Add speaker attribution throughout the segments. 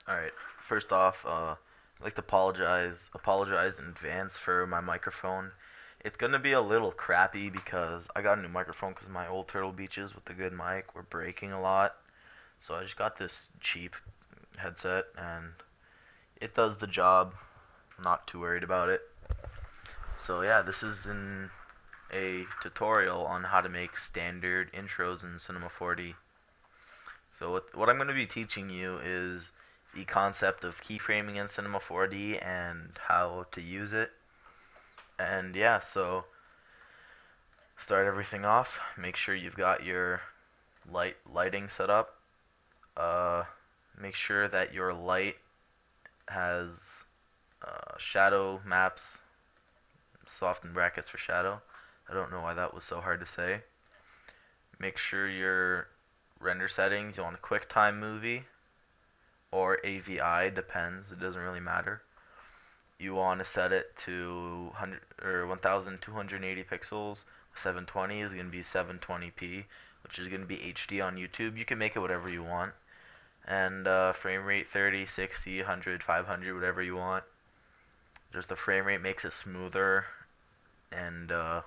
Speaker 1: Alright, first off, I'd like to apologize in advance for my microphone. It's gonna be a little crappy because I got a new microphone because my old Turtle Beaches with the good mic were breaking a lot. So I just got this cheap headset and it does the job. I'm not too worried about it. So yeah, this is a tutorial on how to make standard intros in Cinema 4D. So what I'm going to be teaching you is the concept of keyframing in Cinema 4D and how to use it. And yeah, so start everything off. Make sure you've got your lighting set up. Uh, Make sure that your light has shadow maps, soft in brackets for shadow. I don't know why that was so hard to say. Make sure your render settings, you want a QuickTime movie or AVI, depends, it doesn't really matter. You want to set it to 1280 pixels. 720 is going to be 720p, which is going to be HD on YouTube. You can make it whatever you want. And frame rate 30, 60, 100, 500, whatever you want. Just the frame rate makes it smoother, and but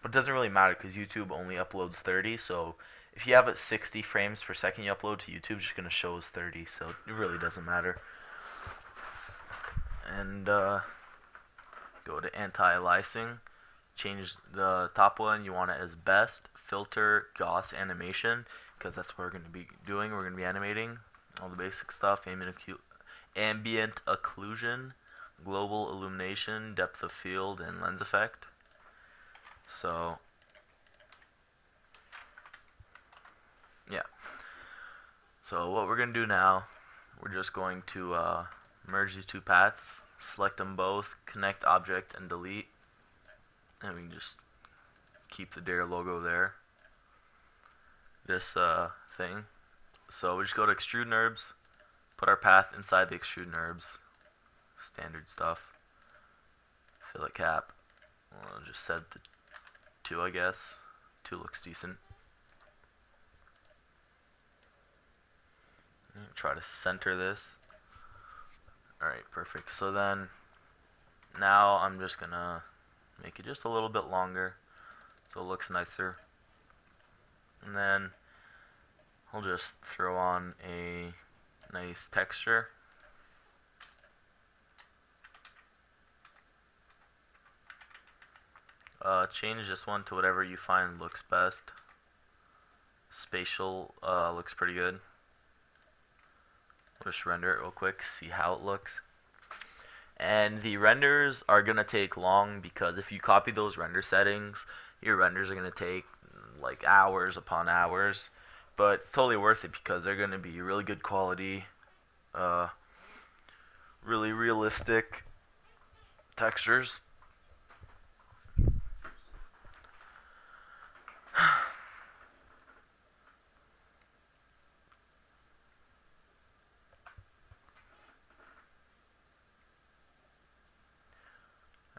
Speaker 1: it doesn't really matter because YouTube only uploads 30. So if you have it 60 frames per second you upload to YouTube, it's just gonna show as 30. So it really doesn't matter. And go to anti-aliasing. Change the top one. You want it as best. Filter Gauss animation because that's what we're gonna be doing. We're gonna be animating all the basic stuff. Ambient occlusion, global illumination, depth of field, and lens effect. So yeah. So what we're going to do now, we're just going to merge these two paths, select them both, connect object, and delete. And we can just keep the Dare logo there. This thing. So we just go to extrude NURBS, put our path inside the extrude NURBS. Standard stuff. Fillet cap. We'll just set it to 2, I guess. 2 looks decent. Try to center this. Alright, perfect. So then, now I'm just gonna make it just a little bit longer so it looks nicer. And then I'll just throw on a nice texture. Change this one to whatever you find looks best. Spatial looks pretty good. We'll just render it real quick, see how it looks. And the renders are going to take long because if you copy those render settings, your renders are going to take like hours upon hours. But it's totally worth it because they're going to be really good quality, really realistic textures.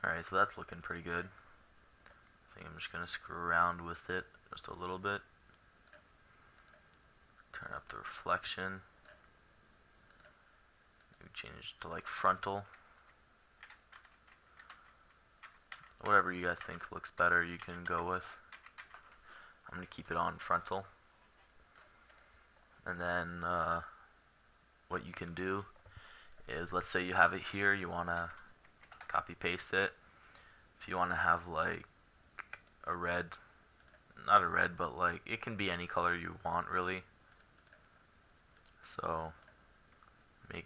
Speaker 1: Alright, so that's looking pretty good. I think I'm just going to screw around with it just a little bit. Turn up the reflection. Maybe change it to like frontal. Whatever you guys think looks better, you can go with. I'm going to keep it on frontal. And then what you can do is, let's say you have it here, you want to copy paste it. If you want to have like a red, not a red, but like it can be any color you want really. So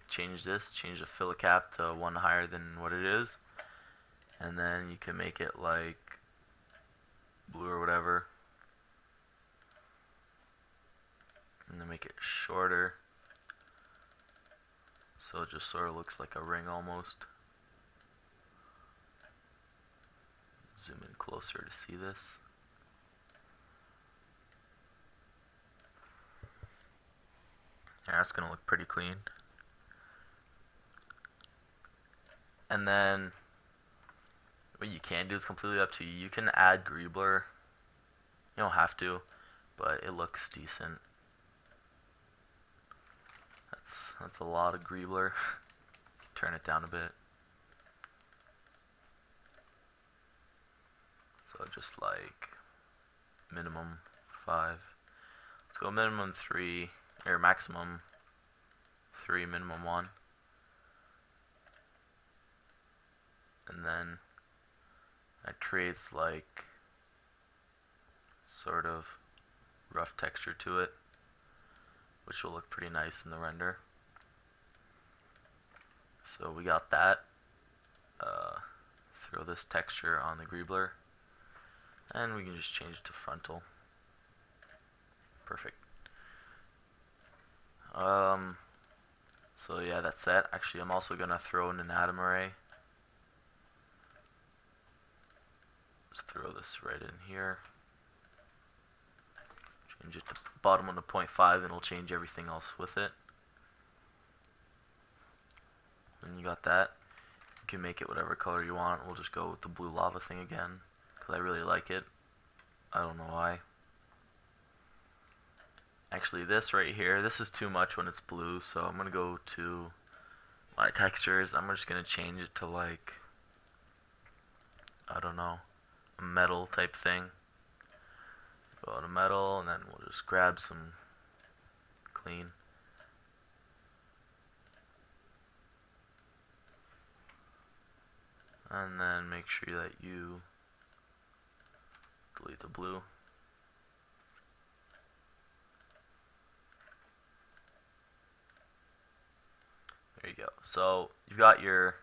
Speaker 1: change the fill cap to 1 higher than what it is, and then you can make it like blue or whatever, and then make it shorter so it just sort of looks like a ring almost. Zoom in closer to see this. Yeah, it's gonna look pretty clean. And then what you can do is completely up to you. You can add Greebler. You don't have to, but it looks decent. That's a lot of greebler. Turn it down a bit. So just like minimum 5. Let's go minimum 3, or maximum 3, minimum 1. And then that creates like sort of rough texture to it, which will look pretty nice in the render. So we got that. Throw this texture on the greebler, and we can just change it to frontal. Perfect. So yeah, that's that. Actually, I'm also gonna throw in an atom array. Just throw this right in here. Change it to bottom one to 0.5, and it'll change everything else with it. And you got that. You can make it whatever color you want. We'll just go with the blue lava thing again, because I really like it. I don't know why. Actually, this right here, this is too much when it's blue, so I'm going to go to my textures. I'm just going to change it to like, I don't know, a metal type thing. Go to metal, and then we'll just grab some clean. And then make sure that you delete the blue. There you go. So you've got your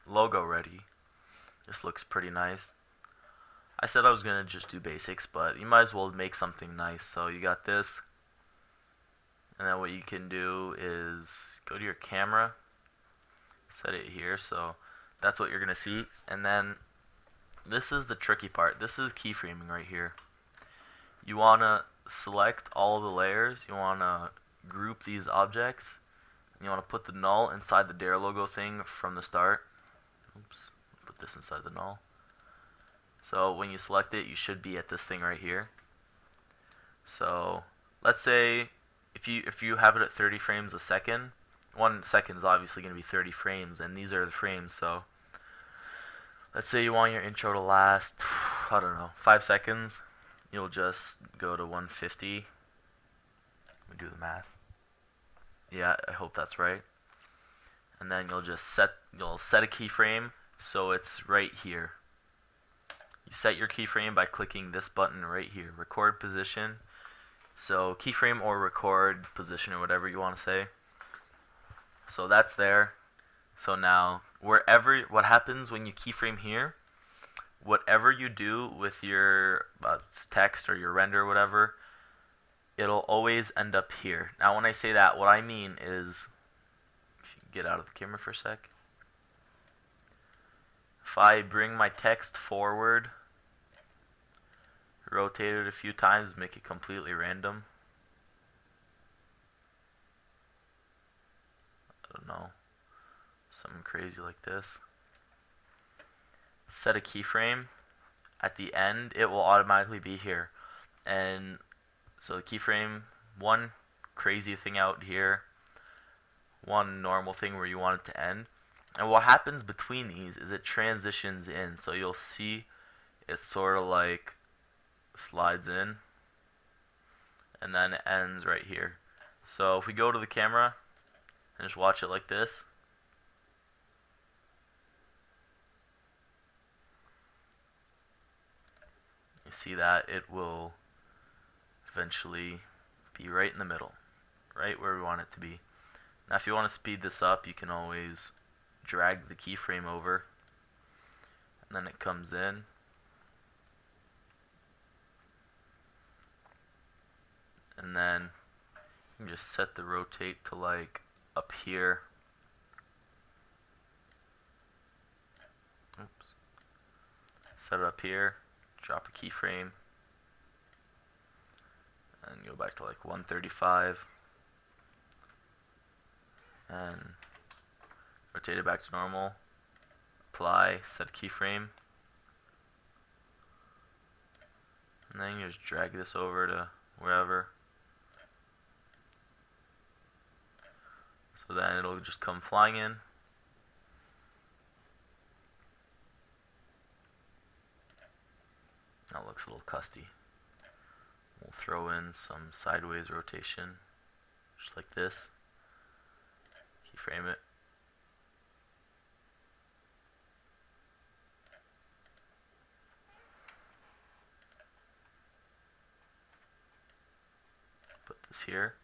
Speaker 1: logo ready. This looks pretty nice. I said I was going to just do basics, but you might as well make something nice. So you got this. And then what you can do is go to your camera, set it here, so that's what you're going to see. And then this is the tricky part. This is keyframing right here. You want to select all the layers. You want to group these objects. And you want to put the null inside the Dare logo thing from the start. Oops, put this inside the null. So when you select it, you should be at this thing right here. So let's say if you have it at 30 frames a second, 1 second is obviously going to be 30 frames, and these are the frames. So let's say you want your intro to last, I don't know, 5 seconds. You'll just go to 150. Let me do the math. Yeah, I hope that's right. And then you'll set a keyframe so it's right here. You set your keyframe by clicking this button right here, record position. So keyframe or record position or whatever you want to say. So that's there. So now what happens when you keyframe here, whatever you do with your text or your render or whatever, it'll always end up here. Now when I say that, what I mean is, if you get out of the camera for a sec, if I bring my text forward, rotate it a few times, make it completely random, I don't know, something crazy like this, set a keyframe, at the end it will automatically be here. And so the keyframe, one crazy thing out here, one normal thing where you want it to end. And what happens between these is it transitions in. So you'll see it sort of like slides in and then it ends right here. So if we go to the camera and just watch it like this, you see that it will eventually be right in the middle, right where we want it to be. Now if you want to speed this up, you can always drag the keyframe over and then it comes in. And then you can just set the rotate to like up here. Oops. Set it up here, drop a keyframe, and go back to like 135, and rotate it back to normal, apply, set keyframe, and then you just drag this over to wherever. So then it'll just come flying in. That looks a little custy. We'll throw in some sideways rotation, just like this. Keyframe it. Put this here.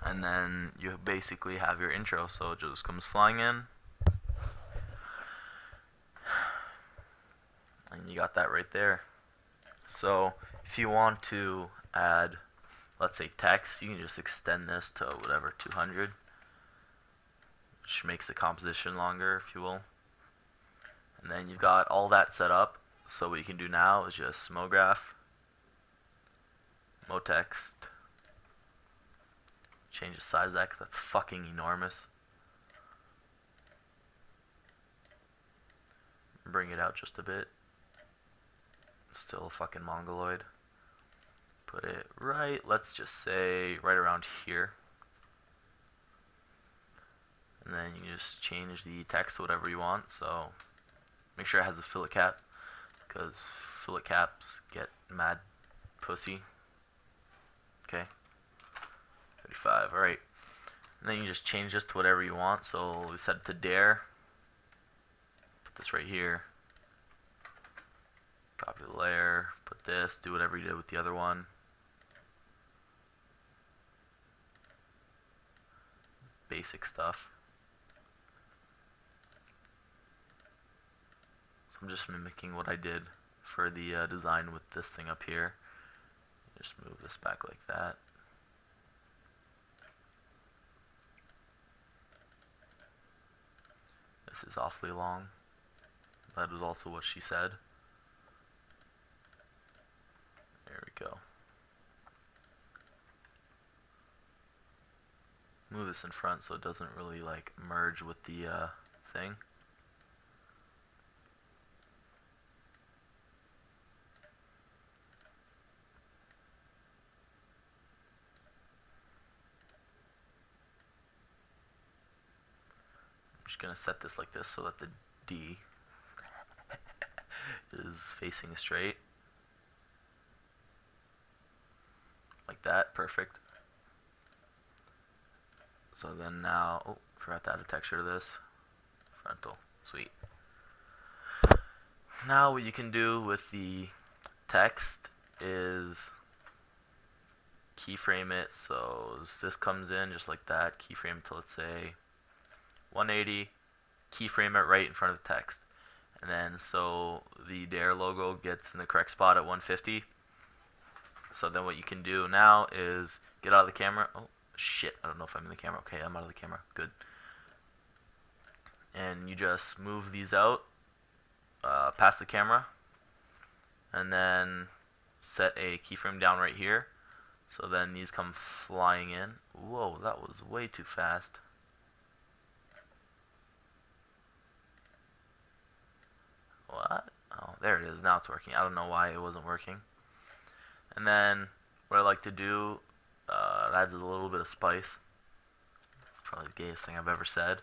Speaker 1: And then you basically have your intro, so it just comes flying in. And you got that right there. So if you want to add, let's say, text, you can just extend this to whatever, 200, which makes the composition longer, if you will. And then you've got all that set up. So what you can do now is just MoGraph, MoText, change the size of that because that's fucking enormous. Bring it out just a bit. Still a fucking mongoloid. Put it right, let's just say right around here. And then you just change the text to whatever you want. So make sure it has a fillet cap, because fillet caps get mad pussy. Okay. 35, alright. And then you just change this to whatever you want. So we set it to dare. Put this right here. Copy the layer. Put this. Do whatever you did with the other one. Basic stuff. So I'm just mimicking what I did for the design with this thing up here. Just move this back like that. This is awfully long. That is also what she said. There we go. Move this in front so it doesn't really like merge with the thing. I'm just gonna set this like this so that the D is facing straight. Like that, perfect. So then now, oh, forgot to add a texture to this. Frontal, sweet. Now what you can do with the text is keyframe it. So this comes in just like that. Keyframe to, let's say, 180. Keyframe it right in front of the text. And then so the dare logo gets in the correct spot at 150. So then what you can do now is get out of the camera. Oh, shit. I don't know if I'm in the camera. Okay, I'm out of the camera. Good. And you just move these out past the camera. And then set a keyframe down right here. So then these come flying in. Whoa, that was way too fast. What? Oh, there it is. Now it's working. I don't know why it wasn't working. And then what I like to do, it adds a little bit of spice. It's probably the gayest thing I've ever said.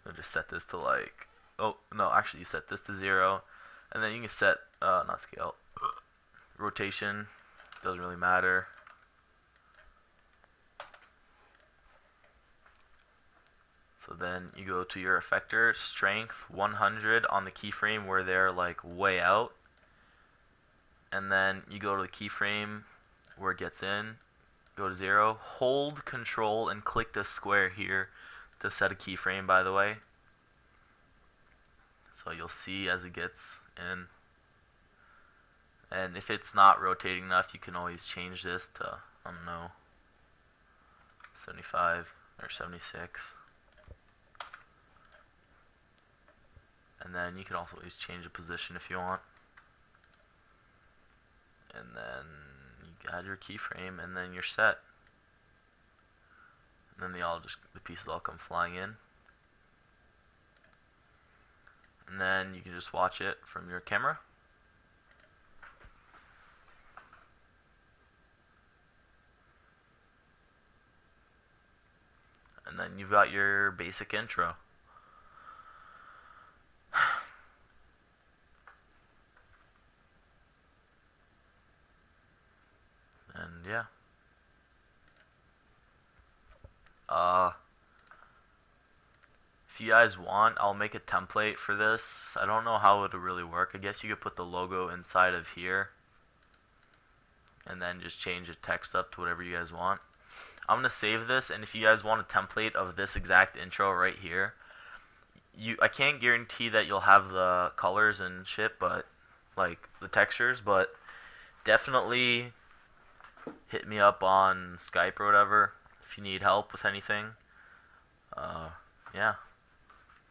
Speaker 1: I'll just set this to like, oh, no, actually you set this to 0. And then you can set, not scale, rotation. Doesn't really matter. So then you go to your effector, strength 100 on the keyframe where they're like way out. And then you go to the keyframe where it gets in, go to 0, hold control and click the square here to set a keyframe, by the way. So you'll see as it gets in. And if it's not rotating enough, you can always change this to, I don't know, 75 or 76. And then you can also always change the position if you want. And then you add your keyframe, and then you're set. And then the pieces all come flying in. And then you can just watch it from your camera. then you've got your basic intro. And yeah. Uh, if you guys want, I'll make a template for this. I don't know how it would really work. I guess you could put the logo inside of here and then just change the text up to whatever you guys want. I'm gonna save this, and if you guys want a template of this exact intro right here, I can't guarantee that you'll have the colors and shit, but like the textures, but definitely hit me up on Skype or whatever if you need help with anything. Yeah.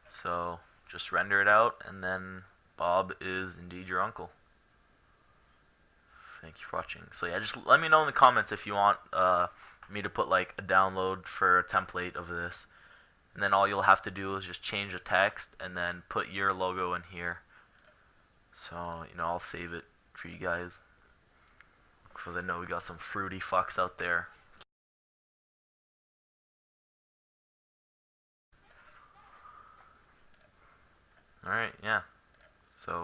Speaker 1: So just render it out, and then Bob is indeed your uncle. Thank you for watching. So yeah, just let me know in the comments if you want me to put like a download for a template of this. And then all you'll have to do is just change the text and then put your logo in here. So, I'll save it for you guys. Because I know we got some fruity fucks out there. Alright, yeah.